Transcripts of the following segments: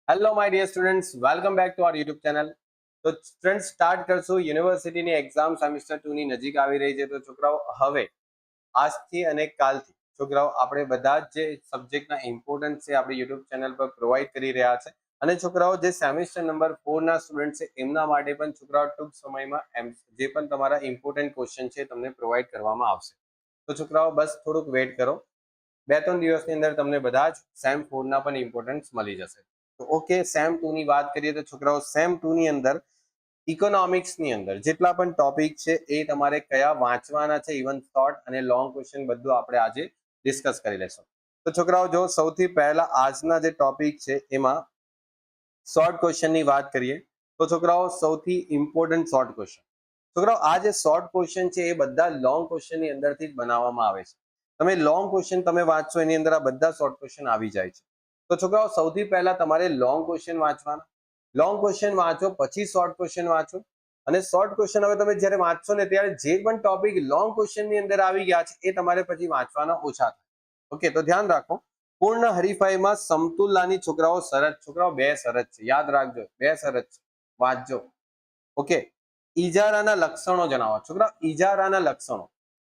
Hello my dear students, welcome back to our YouTube channel. તો student start કરશું યુનિવર્સિટીની exam semester 2 ની નજીક આવી રહી છે. તો છોકરાઓ હવે આજથી અને કાલથી છોકરાઓ આપણે બધા જ જે સબ્જેક્ટના ઇમ્પોર્ટન્સ છે આપણી યુટ્યુબ ચેનલ પર પ્રોવાઈડ કરી રહ્યા છે. અને છોકરાઓ જે સેમિસ્ટર નંબર 4 ના સ્ટુડન્ટ છે એમના માટે પણ છોકરાઓ ટૂંક સમયમાં જે પણ તમારા ઇમ્પોર્ટન્ટ ક્વેશ્ચન છે તમને પ્રોવાઈડ કરવામાં આવશે. તો છોકરાઓ બસ થોડુંક વેટ કરો, 2-3 દિવસની અંદર તમને બધા જ સેમ 4 ના પણ ઇમ્પોર્ટન્સ મળી જશે. તો ઓકે, સેમ 2 ની વાત કરીએ તો છોકરાઓ સેમ 2 ની અંદર ઇકોનોમિક્સ ની અંદર જેટલા પણ ટોપિક છે એ તમારે કયા વાંચવાના છે, ઇવન શોર્ટ અને લોંગ ક્વેશ્ચન બધું આપણે આજે ડિસ્કસ કરી લેશું. તો છોકરાઓ જો સૌથી પહેલા આજના જે ટોપિક છે એમાં શોર્ટ ક્વેશ્ચન ની વાત કરીએ તો છોકરાઓ સૌથી ઇમ્પોર્ટન્ટ શોર્ટ ક્વેશ્ચન. છોકરાઓ આ જે શોર્ટ ક્વેશ્ચન છે એ બધા લોંગ ક્વેશ્ચન ની અંદરથી જ બનાવવામાં આવે છે. તમે લોંગ ક્વેશ્ચન તમે વાંચશો એની અંદર આ બધા શોર્ટ ક્વેશ્ચન આવી જાય છે. તો છોકરાઓ સૌથી પહેલા તમારે લોંગ ક્વેશ્ચન વાંચવાના. લોંગ ક્વેશ્ચન વાંચો પછી શોર્ટ ક્વેશ્ચન વાંચો. અને શોર્ટ ક્વેશ્ચન હવે તમે જ્યારે વાંચશો ને ત્યારે જે પણ ટોપિક લોંગ ક્વેશ્ચન ની અંદર આવી ગયા છે એ તમારે પછી વાંચવાના ઓછા થાય. ઓકે, તો ધ્યાન રાખો. પૂર્ણ હરીફાઈમાં સમતુલાની છોકરાઓ શરત, છોકરાઓ બે શરત છે, યાદ રાખજો, બે શરત છે, વાંચજો. ઓકે, ઈજારાના લક્ષણો જણાવો. છોકરાઓ ઈજારાના લક્ષણો.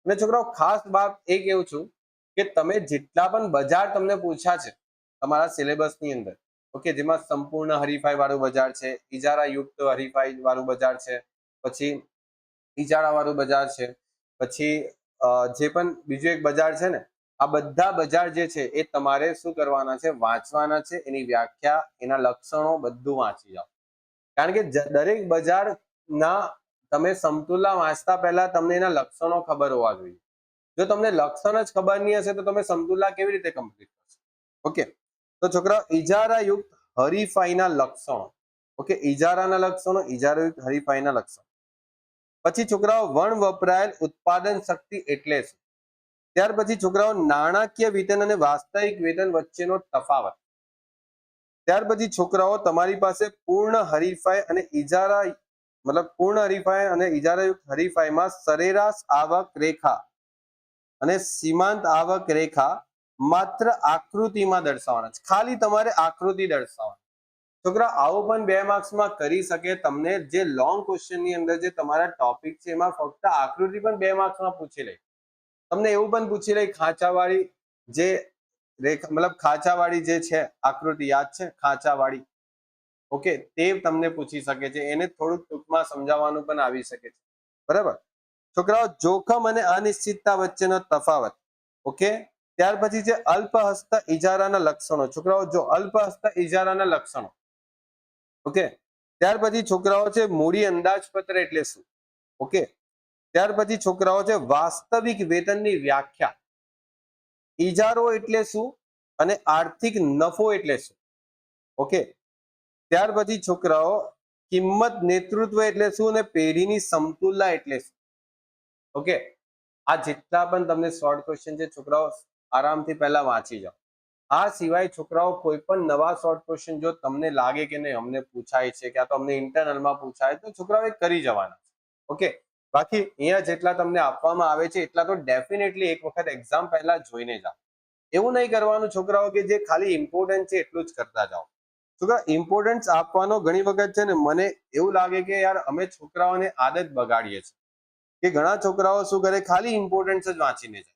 અને છોકરાઓ ખાસ વાત એ કહું છું કે તમે જેટલા પણ બજાર તમને પૂછ્યા છે તમારા સિલેબસની અંદર, ઓકે, જેમાં સંપૂર્ણ હરીફાઈ વાળું બજાર છે, ઈજારા યુક્ત હરીફાઈ વાળું બજાર છે, પછી ઈજારા વાળું બજાર છે, પછી જે પણ બીજું એક બજાર છે ને, આ બધા બજાર જે છે એ તમારે શું કરવાના છે, વાંચવાના છે. એની વ્યાખ્યા, એના લક્ષણો બધું વાંચી જાઓ. કારણ કે દરેક બજારના તમે સમતુલા વાંચતા પહેલા તમને એના લક્ષણો ખબર હોવા જોઈએ. જો તમને લક્ષણ જ ખબર નહીં હશે તો તમે સમતુલા કેવી રીતે કમ્પ્લીટ કરશો? ઓકે, તો છોકરાઓ ઈજારા યુક્ત હરીફાઈના લક્ષણો. ઓકે, ઈજારાના લક્ષણો, ઈજારા યુક્ત હરીફાઈના લક્ષણો. પછી છોકરાઓ વણ વપરાયેલ ઉત્પાદન શક્તિ એટલે શું? ત્યાર પછી છોકરાઓ નાણાકીય વેતન અને વાસ્તવિક વેતન વચ્ચેનો તફાવત. ત્યાર પછી છોકરાઓ તમારી પાસે પૂર્ણ હરીફાઈ અને ઈજારા પૂર્ણ હરીફાઈ અને ઈજારાયુક્ત હરીફાઈમાં સરેરાશ આવક રેખા અને સીમાંત આવક રેખા માત્ર આકૃતિમાં દર્શાવવાના છે. ખાલી તમારે આકૃતિ દર્શાવવાની. છોકરા આવું પણ 2 માર્ક્સમાં કરી શકે. તમને જે લોંગ ક્વેશ્ચન ની અંદર જે તમારા ટોપિક છે એમાં ફક્ત આકૃતિ પણ 2 માર્ક્સમાં પૂછી લે. તમને એવું પણ પૂછી લે ખાંચાવાળી જે રેખા ખાંચાવાળી જે છે આકૃતિ, યાદ છે ખાંચાવાળી? ઓકે, તે તમને પૂછી શકે છે. એને થોડુંક ટૂંકમાં સમજાવવાનું પણ આવી શકે છે. બરાબર. છોકરાઓ જોખમ અને અનિશ્ચિતતા વચ્ચેનો તફાવત. ઓકે, ત્યાર પછી છે અલ્પહસ્ત ઈજારાના લક્ષણો. છોકરાઓ જો અલ્પહસ્ત ઈજારાના લક્ષણો. ઓકે, ત્યાર પછી છોકરાઓ છે મૂડી અંદાજપત્ર એટલે શું? ઓકે, ત્યાર પછી છોકરાઓ છે વાસ્તવિક વેતનની વ્યાખ્યા. ઈજારો એટલે શું અને આર્થિક નફો એટલે શું? ઓકે, ત્યાર પછી છોકરાઓ કિંમત નેતૃત્વ એટલે શું અને પેઢીની સમતુલા એટલે શું? ઓકે, આ જેટલા પણ તમને શોર્ટ ક્વેશ્ચન છે છોકરાઓ આરામથી પહેલા વાંચી જાઓ. આ સિવાય છોકરાઓ કોઈ પણ નવા શોર્ટ ક્વેશ્ચન જો તમને લાગે કે નહીં અમને પૂછાય છે કે આ તો અમને ઇન્ટરનલમાં પૂછાય તો છોકરાઓ એ કરી જવાના. ઓકે, બાકી અહીંયા જેટલા તમને આપવામાં આવે છે એટલા તો ડેફિનેટલી એક વખત એક્ઝામ પહેલા જોઈને જાઓ. એવું નહીં કરવાનું છોકરાઓ કે જે ખાલી ઇમ્પોર્ટન્ટ છે એટલું જ કરતા જાઓ. છોકરા ઇમ્પોર્ટન્સ આપવાનો ઘણી વખત છે ને મને એવું લાગે કે યાર અમે છોકરાઓને આદત બગાડીએ છીએ કે ઘણા છોકરાઓ શું કરે, ખાલી ઇમ્પોર્ટન્સ જ વાંચીને જાય.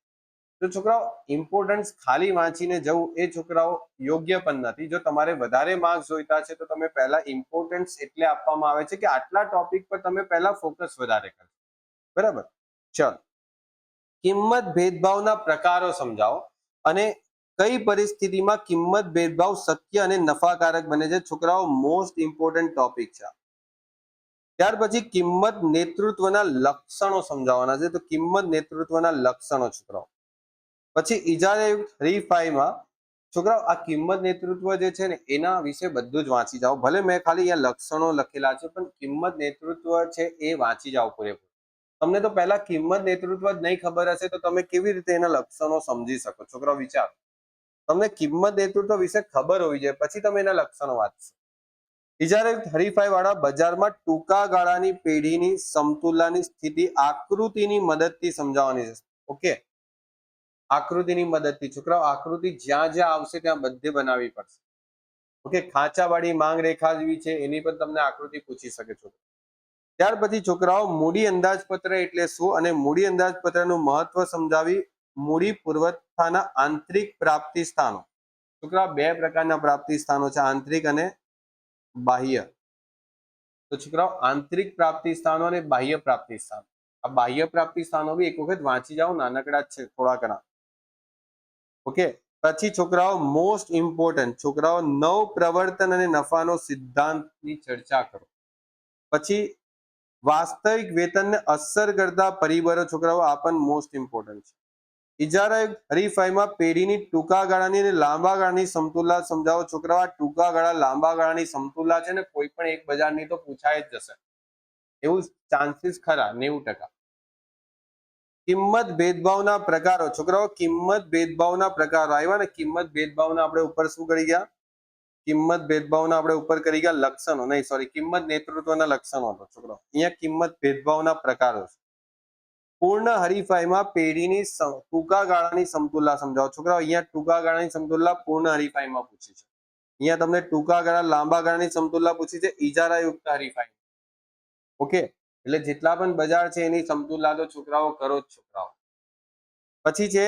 તો છોકરાઓ ઇમ્પોર્ટન્સ ખાલી વાંચીને જવું એ છોકરાઓ યોગ્ય પણ નથી. જો તમારે વધારે માર્ક્સ જોઈતા છે તો તમે પહેલા ઇમ્પોર્ટન્સ એટલે આપવામાં આવે છે કે આટલા ટોપિક પર તમે પહેલા ફોકસ વધારે કરજો. બરાબર. ચલો, કિંમત ભેદભાવના પ્રકારો સમજાવો અને કઈ પરિસ્થિતિમાં કિંમત ભેદભાવ શક્ય અને નફાકારક બને છે. છોકરાઓ મોસ્ટ ઇમ્પોર્ટન્ટ ટોપિક છે. ત્યાર પછી કિંમત નેતૃત્વના લક્ષણો સમજાવવાના છે. તો કિંમત નેતૃત્વના લક્ષણો છોકરાઓ. પછી ઈજારાયુક્ત હરીફાઈમાં છોકરાઓ આ કિંમત નેતૃત્વ જે છે ને એના વિશે બધું જ વાંચી જાઓ. ભલે મેં ખાલી અહીંયા લક્ષણો લખેલા છે પણ કિંમત નેતૃત્વ છે એ વાંચી જાઓ પૂરેપૂરું. તમને તો પહેલા કિંમત નેતૃત્વ જ નહીં ખબર હશે તો તમે કેવી રીતે એના લક્ષણો સમજી શકો? છોકરાઓ વિચારો, તમને કિંમત નેતૃત્વ વિશે ખબર હોવી જોઈએ પછી તમે એના લક્ષણો વાંચશો. ઈજારાયુક્ત હરીફાઈ વાળા બજારમાં ટૂંકા ગાળાની પેઢીની સમતુલાની સ્થિતિ આકૃતિની મદદથી સમજાવવાની છે. ઓકે, આકૃતિની મદદથી. છોકરાઓ આકૃતિ જ્યાં જ્યાં આવશે ત્યાં બધે બનાવવી પડશે. ઓકે, ખાંચાવાળી માંગ રેખા જેવી છે એની પણ તમને આકૃતિ પૂછી શકે છે. ત્યાર પછી છોકરાઓ મૂડી અંદાજપત્ર એટલે શું અને મૂડી અંદાજપત્રનું મહત્વ સમજાવી મૂડી પુરવઠાના આંતરિક પ્રાપ્તિ સ્થાનો. છોકરાઓ બે પ્રકારના પ્રાપ્તિ સ્થાનો છે, આંતરિક અને બાહ્ય. તો છોકરાઓ આંતરિક પ્રાપ્તિ સ્થાનો અને બાહ્ય પ્રાપ્તિ સ્થાનો, આ બાહ્ય પ્રાપ્તિ સ્થાનો બી એક વખત વાંચી જાઓ, નાનકડા જ છે થોડા ઘણા. ઓકે, પછી છોકરાઓ મોસ્ટ ઇમ્પોર્ટન્ટ છોકરાઓ નવ પ્રવર્તન અને નફાનો સિદ્ધાંતની ચર્ચા કરો. પછી વાસ્તવિક વેતનને અસર કરતા પરિબળો છોકરાઓ આ પણ મોસ્ટ ઇમ્પોર્ટન્ટ છે. ઇજારા હરીફાઈમાં પેઢીની ટૂંકા ગાળાની અને લાંબા ગાળાની સમતુલા સમજાવો. છોકરાઓ આ ટૂંકા ગાળા લાંબા ગાળાની સમતુલા છે ને કોઈ પણ એક બજારની તો પૂછાય જ જશે, એવું ચાન્સીસ ખરા 90%. કિંમત ભેદભાવના પ્રકારો છોકરાઓ કિંમત ભેદભાવના પ્રકારો આવ્યા ને, કિંમત ભેદભાવના આપણે ઉપર શું કરી ગયા, કિંમત ભેદભાવના આપણે ઉપર કરી ગયા લક્ષણો, નહીં સોરી, કિંમત નેતૃત્વના લક્ષણો હતો છોકરાઓ. અહીંયા કિંમત ભેદભાવના પ્રકારો છે. પૂર્ણ હરીફાઈમાં પેઢીની ટૂંકા ગાળાની સમતુલા સમજાવો. છોકરાઓ અહીંયા ટૂંકા ગાળાની સમતુલા પૂર્ણ હરીફાઈમાં પૂછી છે. અહીંયા તમને ટૂંકા ગાળા લાંબા ગાળાની સમતુલા પૂછી છે ઇજારા યુક્ત હરીફાઈ. ઓકે, એટલે જેટલા પણ બજાર છે એની સમતુલા તો છોકરાઓ કરો જ છોકરાઓ. પછી છે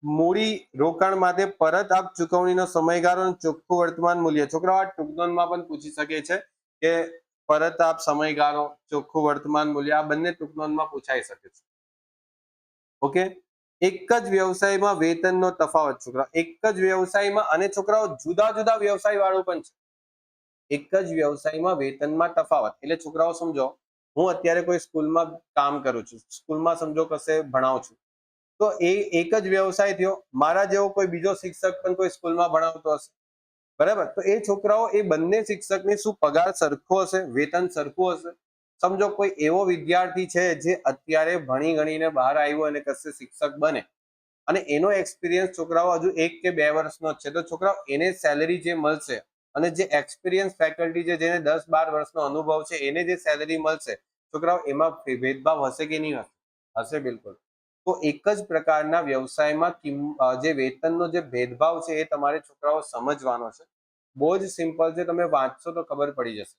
મૂડી રોકાણ માટે પરત આપ ચૂકવણીનો સમયગાળો અને ચોખ્ખું વર્તમાન મૂલ્ય. છોકરાઓ આ ટૂંકનોંધમાં પણ પૂછી શકે છે કે પરત આપ સમયગાળો, ચોખ્ખું વર્તમાન મૂલ્ય, આ બંને ટૂંકનોંધમાં પૂછાઈ શકે છે. ઓકે, એક જ વ્યવસાયમાં વેતનનો તફાવત છોકરાઓ, એક જ વ્યવસાયમાં, અને છોકરાઓ જુદા જુદા વ્યવસાય વાળું પણ છે. એક જ વ્યવસાયમાં વેતનમાં તફાવત એટલે છોકરાઓ સમજો, હું અત્યારે કોઈ સ્કૂલમાં કામ કરું છું, સ્કૂલમાં સમજો કશે ભણાવું છું, તો એ એક જ વ્યવસાય થયો. મારા જેવો કોઈ બીજો શિક્ષક પણ કોઈ સ્કૂલમાં ભણાવતો હશે, બરાબર, તો એ છોકરાઓ એ બંને શિક્ષકની શું પગાર સરખો હશે, વેતન સરખું હશે. સમજો કોઈ એવો વિદ્યાર્થી છે જે અત્યારે ભણી ગણીને બહાર આવ્યો અને કશે શિક્ષક બને અને એનો એક્સપિરિયન્સ છોકરાઓ હજુ 1 કે 2 વર્ષનો જ છે, તો છોકરાઓ એને સેલેરી જે મળશે અને જે એક્સપિરિયન્સ ફેકલ્ટી છે જેને 10-12 વર્ષનો અનુભવ છે એને જે સેલેરી મળશે, છોકરાઓ એમાં ભેદભાવ હશે કે નહીં હશે? બિલકુલ. તો એક જ પ્રકારના વ્યવસાયમાં જે વેતનનો જે ભેદભાવ છે એ તમારે છોકરાઓ સમજવાનો છે. બહુ જ સિમ્પલ છે, તમે વાંચશો તો ખબર પડી જશે.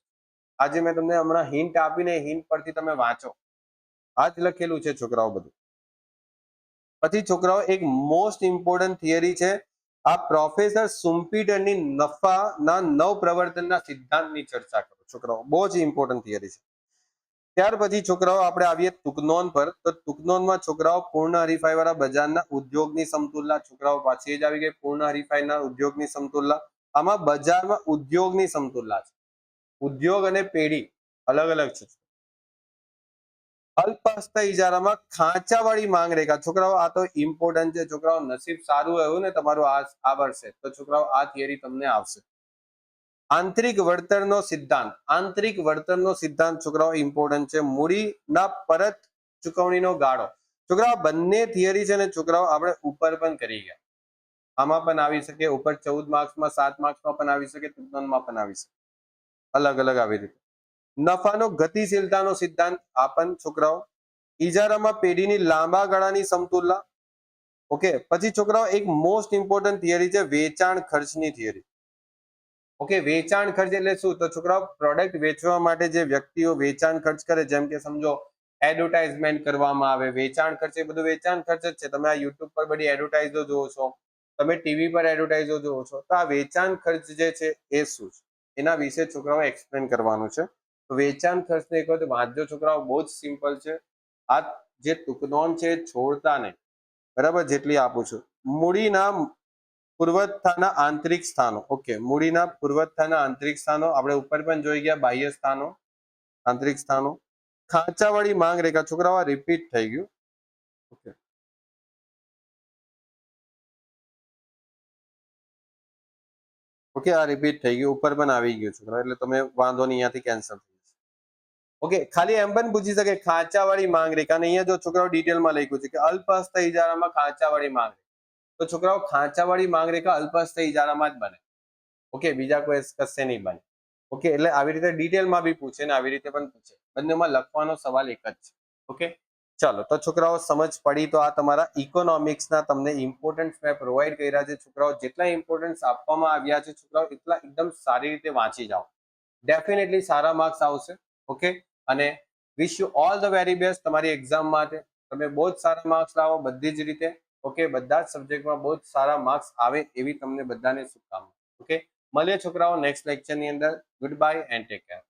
આજે મેં તમને હમણાં હિન્ટ આપીને હિન્ટ પરથી તમે વાંચો, આ જ લખેલું છે છોકરાઓ બધું. પછી છોકરાઓ એક મોસ્ટ ઇમ્પોર્ટન્ટ થિયરી છે, આ પ્રોફેસર સુમ્પીટરની નફાના નવ પ્રવર્તનના સિદ્ધાંતની ચર્ચા કરો. છોકરાઓ બહુ જ ઇમ્પોર્ટન્ટ થિયરી છે. ત્યાર પછી છોકરાઓ આપણે આવીએ ટૂંકનોંધ પર. તો ટૂંકનોંધમાં છોકરાઓ પૂર્ણ હરીફાઈ વાળા બજારના ઉદ્યોગની સમતુલા. છોકરાઓ પાછી જ આવી ગઈ પૂર્ણ હરીફાઈના ઉદ્યોગની સમતુલા. આમાં બજારમાં ઉદ્યોગની સમતુલા છે, ઉદ્યોગ અને પેઢી અલગ અલગ છે. અલ્પહસ્ત ઇજારામાં ખાંચાવાળી માંગ રેખા. છોકરાઓ આ તો ઇમ્પોર્ટન્ટ છે છોકરાઓ, નસીબ સારું આવ્યું ને તમારું આ વર્ષે તો છોકરાઓ આ થિયરી તમને આવશે. આંતરિક વળતરનો સિદ્ધાંત. આંતરિક વળતરનો સિદ્ધાંત છોકરાઓ ઇમ્પોર્ટન્ટ છે. મૂડીના પરત ચૂકવણીનો ગાળો. છોકરાઓ બંને થિયરી છે ને છોકરાઓ આપણે ઉપર પણ કરી ગયા, આમાં પણ આવી શકે, ઉપર 14 માર્ક્સમાં 7 માર્ક્સમાં પણ આવી શકે, ટૂંકનોંધમાં પણ આવી શકે, અલગ અલગ આવી રીતે. નફાનો ગતિશીલતાનો સિદ્ધાંત આ પણ છોકરાઓ. ઇજારામાં પેઢીની લાંબા ગાળાની સમતુલા. ઓકે, પછી છોકરાઓ એક મોસ્ટ ઇમ્પોર્ટન્ટ થિયરી છે વેચાણ ખર્ચની થિયરી. ઓકે, વેચાણ ખર્ચ એટલે શું? તો છોકરાઓ પ્રોડક્ટ વેચવા માટે જે વ્યક્તિઓ વેચાણ ખર્ચ કરે, જેમ કે સમજો એડવર્ટાઇઝમેન્ટ કરવામાં આવે, વેચાણ ખર્ચ, એ બધું વેચાણ ખર્ચ જ છે. તમે આ યુટ્યુબ પર બધી એડવર્ટાઇઝો જોવો છો, તમે ટીવી પર એડવર્ટાઇઝો જોવો છો, તો આ વેચાણ ખર્ચ જે છે એ શું છે એના વિશે છોકરાઓ એક્સપ્લેન કરવાનું છે. તો વેચાણ ખર્ચને એક વખત વાંચજો છોકરાઓ, બહુ જ સિમ્પલ છે. આ જે ટૂંકનોંધ છે છોડતા નહીં, બરાબર, જેટલી આપું છું. મૂડીના પુરવઠાના આંતરિક સ્થાનો. ઓકે, મૂડીના પુરવઠાના આંતરિક સ્થાનો આપણે ઉપર પણ જોઈ ગયા, બાહ્ય સ્થાનો, આંતરિક સ્થાનો. ખાંચાવાળી માંગ રેખા. છોકરાઓ રિપીટ થઈ ગયું. ઓકે, ઓકે, આ રિપીટ થઈ ગયું, ઉપર પણ આવી ગયું છોકરા, એટલે તમે વાંધો નહીં, અહીંયાથી કેન્સલ થઈ જશે. ઓકે, ખાલી એમ પણ પૂછી શકે ખાંચાવાળી માંગ રેખા, અને અહીંયા જો છોકરાઓ ડિટેલમાં લખ્યું છે કે અલ્પહસ્ત ઇજારામાં ખાંચાવાળી માંગ રેખા. તો છોકરાઓ ખાંચાવાળી માંગ રેખા અલ્પહસ્ત ઇજારામાં જ બને. ઓકે, બીજા કોઈ કશે નહીં બને. ઓકે, એટલે આવી રીતે ડિટેલમાં બી પૂછે ને આવી રીતે પણ પૂછે, બંનેમાં લખવાનો સવાલ એક જ છે. ઓકે, ચાલો તો છોકરાઓ સમજ પડી તો આ તમારા ઇકોનોમિક્સના તમને ઇમ્પોર્ટન્સ મેં પ્રોવાઈડ કર્યા છે. છોકરાઓ જેટલા ઇમ્પોર્ટન્સ આપવામાં આવ્યા છે છોકરાઓ એટલા એકદમ સારી રીતે વાંચી જાઓ. ડેફિનેટલી સારા માર્ક્સ આવશે. ઓકે, અને wish you all the very best તમારી એક્ઝામ માટે. તમે બહુ જ સારા માર્ક્સ લાવો બધી જ રીતે. ઓકે, બધા જ સબ્જેક્ટમાં બહુ જ સારા માર્ક્સ આવે એવી તમને બધાને શુભકામના. ઓકે, મળીએ છોકરાઓ નેક્સ્ટ લેક્ચરની અંદર. Good bye and take care.